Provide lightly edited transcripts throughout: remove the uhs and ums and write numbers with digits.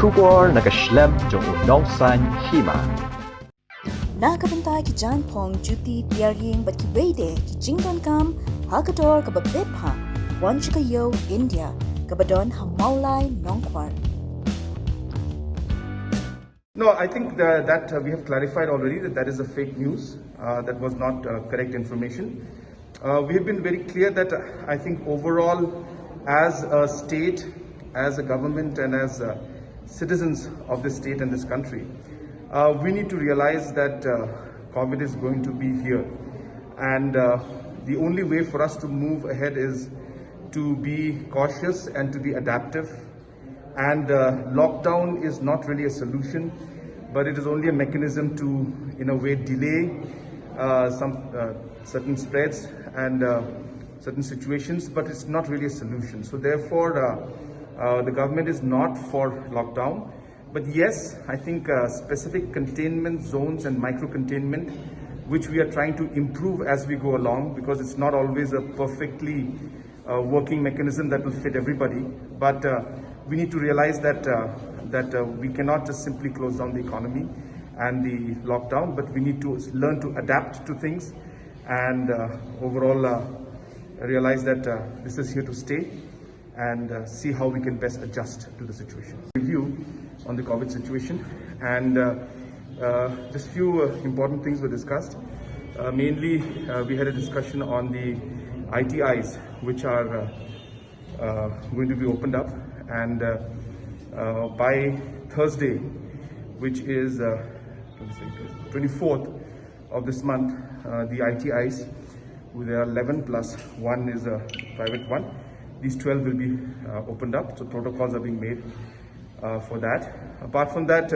Shugor nakaslem jong Nongsaiñ Hima. Nakabantay ki John Pong Juti Tiaring bat ki Bede ki Jingdon Kam Hakador kababepha Wanchikayo India kabadon hamaulay Nongkwar. No, I think that we have clarified already that is a fake news. That was not correct information. We have been very clear that I think overall, as a state, as a government, and as citizens of this state and this country, we need to realize that COVID is going to be here, and the only way for us to move ahead is to be cautious and to be adaptive. And lockdown is not really a solution, but it is only a mechanism to, in a way, delay some certain spreads and certain situations, but it's not really a solution. So therefore, the government is not for lockdown. But yes, I think specific containment zones and micro-containment, which we are trying to improve as we go along, because it's not always a perfectly working mechanism that will fit everybody. But we need to realize that we cannot just simply close down the economy and the lockdown, but we need to learn to adapt to things and overall realize that this is here to stay, and see how we can best adjust to the situation. Review on the COVID situation, and just few important things were discussed. Mainly, we had a discussion on the ITIs, which are going to be opened up, and by Thursday, which is 24th of this month, the ITIs, there are 11 plus one is a private one. These 12 will be opened up, so protocols are being made for that. Apart from that,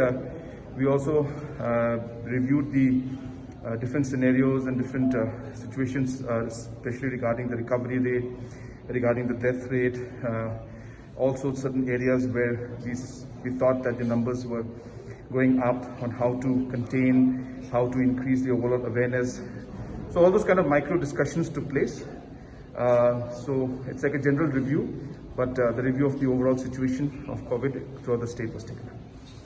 we also reviewed the different scenarios and different situations, especially regarding the recovery rate, regarding the death rate, also certain areas where we thought that the numbers were going up, on how to contain, how to increase the overall awareness. So all those kind of micro discussions took place. So it's like a general review, but the review of the overall situation of COVID throughout the state was taken.